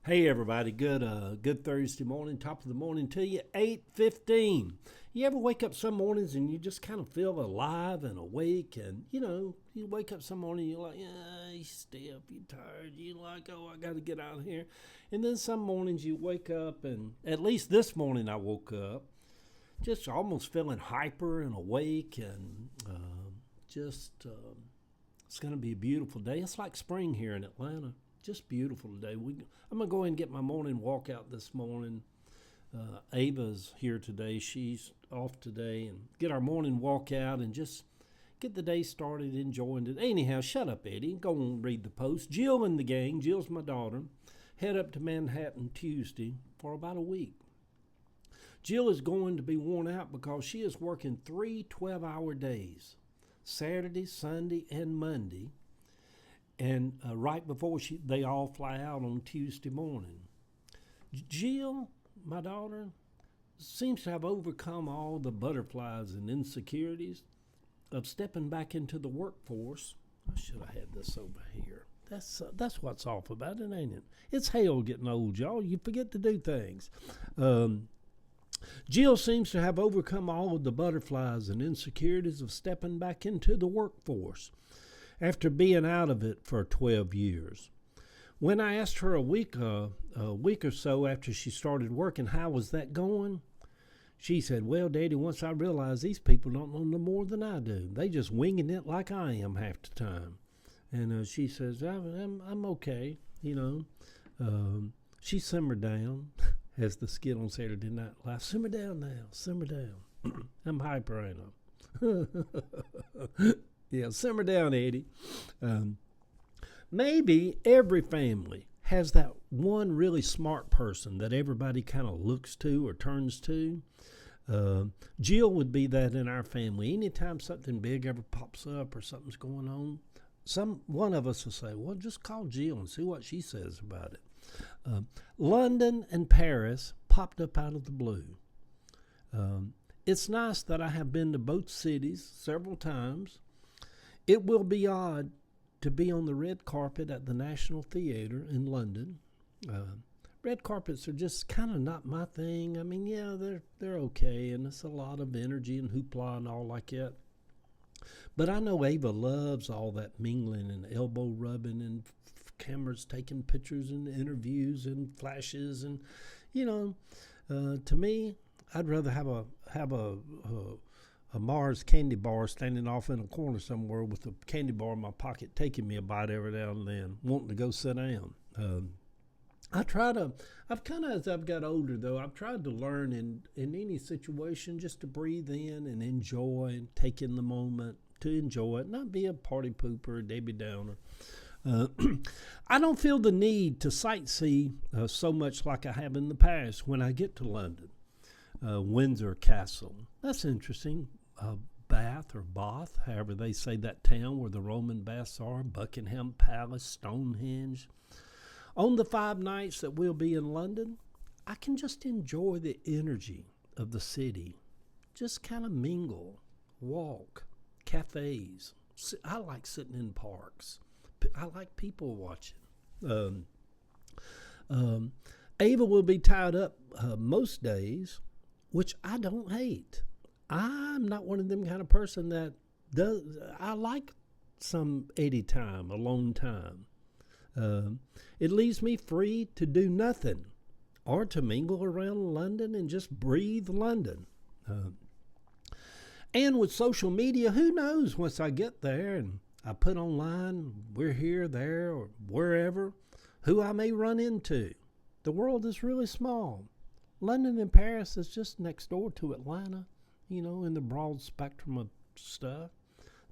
Hey everybody, good Thursday morning, top of the morning to you, 8:15. You ever wake up some mornings and you just kind of feel alive and awake, and you wake up some morning, you're like, yeah, you stiff, you're tired, you like, oh, I got to get out of here. And then some mornings you wake up, and at least this morning I woke up just almost feeling hyper and awake, and it's going to be a beautiful day. It's like spring here in Atlanta. Just beautiful today. I'm going to go ahead and get my morning walk out this morning. Ava's here today. She's off today. And get our morning walk out and just get the day started enjoying it. Anyhow, shut up, Eddie. Go and read the post. Jill and the gang, Jill's my daughter, head up to Manhattan Tuesday for about a week. Jill is going to be worn out because she is working 3 12-hour days, Saturday, Sunday, and Monday. And right before they all fly out on Tuesday morning. Jill, my daughter, seems to have overcome all the butterflies and insecurities of stepping back into the workforce. I should have had this over here. That's what's off about it, ain't it? It's hell getting old, y'all. You forget to do things. Jill seems to have overcome all of the butterflies and insecurities of stepping back into the workforce after being out of it for 12 years. When I asked her a week or so after she started working, how was that going? She said, well, Daddy, once I realized these people don't know no more than I do. They just winging it like I am half the time. And she says, I'm okay, she simmered down, as the skit on Saturday Night Live. Simmer down now, simmer down. I'm hyper, ain't I? Yeah, simmer down, Eddie. Maybe every family has that one really smart person that everybody kind of looks to or turns to. Jill would be that in our family. Anytime something big ever pops up or something's going on, one of us will say, well, just call Jill and see what she says about it. London and Paris popped up out of the blue. It's nice that I have been to both cities several times. It will be odd to be on the red carpet at the National Theatre in London. Red carpets are just kind of not my thing. I mean, yeah, they're okay, and it's a lot of energy and hoopla and all like that. But I know Ava loves all that mingling and elbow rubbing and cameras taking pictures and interviews and flashes, and to me, I'd rather have a Mars candy bar standing off in a corner somewhere with a candy bar in my pocket, taking me a bite every now and then, wanting to go sit down. As I've got older though, I've tried to learn in any situation just to breathe in and enjoy and take in the moment to enjoy it, not be a party pooper or Debbie Downer. I don't feel the need to sightsee so much like I have in the past when I get to London. Windsor Castle. That's interesting. Bath or Bath, however they say that town where the Roman baths are, Buckingham Palace, Stonehenge. On the 5 nights that we'll be in London, I can just enjoy the energy of the city. Just kind of mingle, walk, cafes. I like sitting in parks. I like people watching. Ava will be tied up most days, which I don't hate. I'm not one of them kind of person that does. I like some Eddie time, alone time. It leaves me free to do nothing or to mingle around London and just breathe London. And with social media, who knows once I get there and I put online, we're here, there, or wherever, who I may run into. The world is really small. London and Paris is just next door to Atlanta, in the broad spectrum of stuff.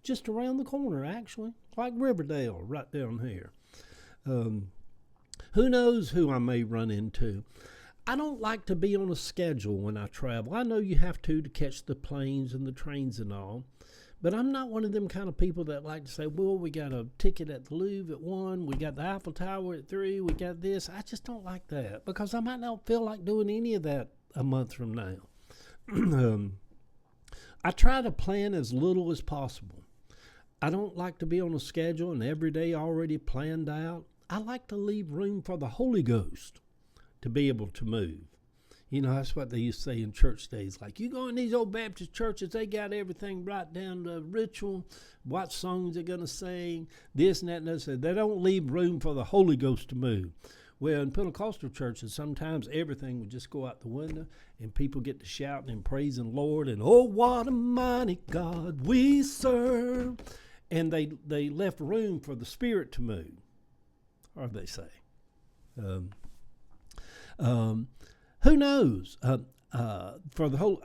Just around the corner, actually, like Riverdale, right down here. Who knows who I may run into. I don't like to be on a schedule when I travel. I know you have to catch the planes and the trains and all. But I'm not one of them kind of people that like to say, well, we got a ticket at the Louvre at 1, we got the Eiffel Tower at 3, we got this. I just don't like that because I might not feel like doing any of that a month from now. I try to plan as little as possible. I don't like to be on a schedule and every day already planned out. I like to leave room for the Holy Ghost to be able to move. You know, that's what they used to say in church days. Like, you go in these old Baptist churches, they got everything right down to ritual, what songs they're going to sing, this and that and that. They don't leave room for the Holy Ghost to move. Well, in Pentecostal churches, sometimes everything would just go out the window, and people get to shouting and praising Lord, and oh, what a mighty God we serve. And they left room for the Spirit to move, or they say. Who knows? For the whole,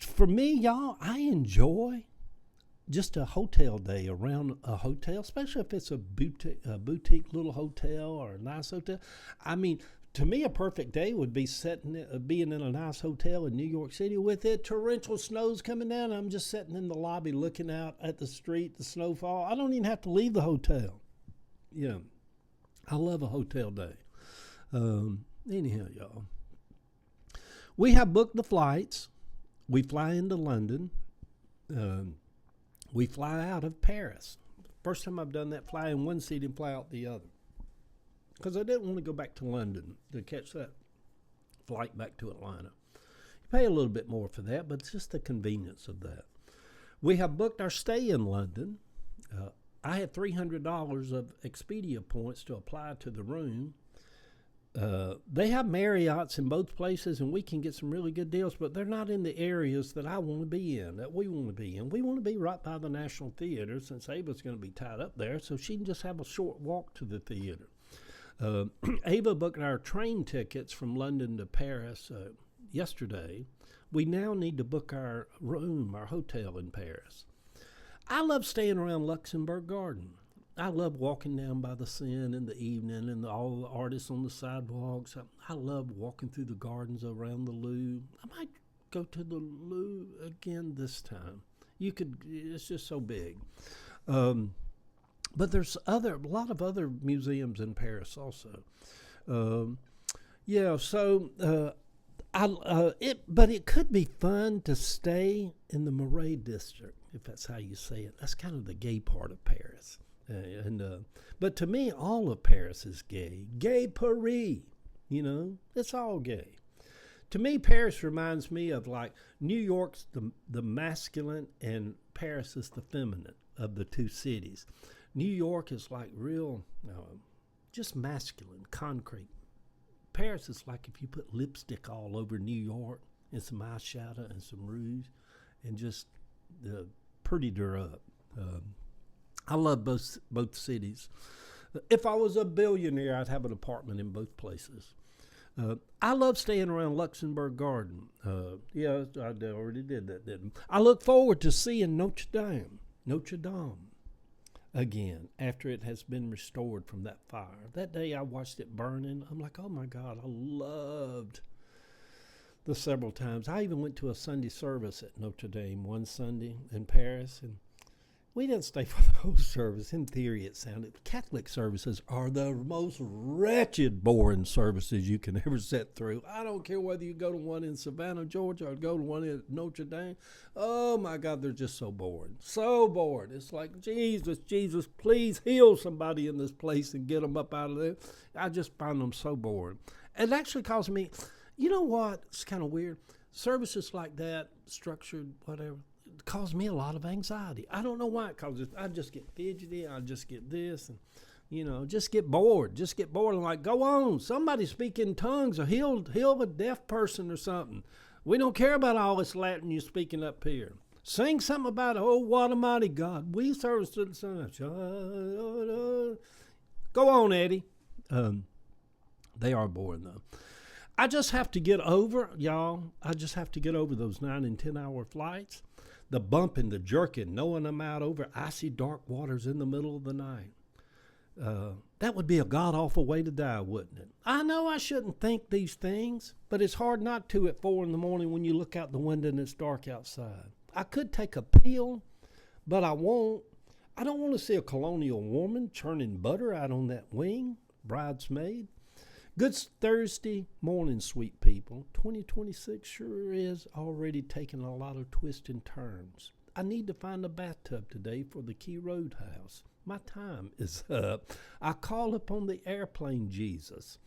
for me, y'all, I enjoy just a hotel day around a hotel, especially if it's a boutique little hotel or a nice hotel. I mean, to me, a perfect day would be being in a nice hotel in New York City with it. Torrential snow's coming down. I'm just sitting in the lobby looking out at the street, the snowfall. I don't even have to leave the hotel. Yeah, I love a hotel day. Anyhow, y'all, we have booked the flights. We fly into London. We fly out of Paris. First time I've done that, fly in one city and fly out the other. Because I didn't want to go back to London to catch that flight back to Atlanta. You pay a little bit more for that, but it's just the convenience of that. We have booked our stay in London. I had $300 of Expedia points to apply to the room. They have Marriotts in both places, and we can get some really good deals, but they're not in the areas that I want to be in, that we want to be in. We want to be right by the National Theater, since Ava's going to be tied up there, so she can just have a short walk to the theater. Ava booked our train tickets from London to Paris yesterday. We now need to book our room, our hotel in Paris. I love staying around Luxembourg Garden. I love walking down by the Seine in the evening and all the artists on the sidewalks. I love walking through the gardens around the Louvre. I might go to the Louvre again this time. It's just so big. But there's a lot of other museums in Paris also. But it could be fun to stay in the Marais district, if that's how you say it. That's kind of the gay part of Paris. But to me, all of Paris is gay. Gay Paris, it's all gay. To me, Paris reminds me of like New York's the masculine and Paris is the feminine of the two cities. New York is like real, just masculine, concrete. Paris is like if you put lipstick all over New York and some eyeshadow and some rouge and just prettied her up. I love both cities. If I was a billionaire, I'd have an apartment in both places. I love staying around Luxembourg Garden. I already did that, didn't I? I look forward to seeing Notre Dame again after it has been restored from that fire. That day I watched it burning. I'm like, oh my God, I loved the several times. I even went to a Sunday service at Notre Dame one Sunday in Paris, and we didn't stay for the whole service. In theory, it sounded. Catholic services are the most wretched, boring services you can ever sit through. I don't care whether you go to one in Savannah, Georgia, or go to one at Notre Dame. Oh, my God, they're just so boring. So boring. It's like, Jesus, please heal somebody in this place and get them up out of there. I just find them so boring. It actually caused me, you know what? It's kind of weird. Services like that, structured, whatever, caused me a lot of anxiety. I don't know why it causes. I just get fidgety. I just get this, and just get bored. Just get bored and like, go on. Somebody speak in tongues or heal a deaf person or something. We don't care about all this Latin you're speaking up here. Sing something about, oh, what a mighty God. We serve to the sun. Go on, Eddie. They are boring though. I just have to get over, y'all. I just have to get over those 9 and 10 hour flights. The bumping, the jerking, knowing I'm out over icy dark waters in the middle of the night. That would be a god-awful way to die, wouldn't it? I know I shouldn't think these things, but it's hard not to at 4 a.m. when you look out the window and it's dark outside. I could take a pill, but I won't. I don't want to see a colonial woman churning butter out on that wing, bridesmaid. Good Thursday morning, sweet people. 2026 sure is already taking a lot of twists and turns. I need to find a bathtub today for the Key Roadhouse. My time is up. I call upon the airplane Jesus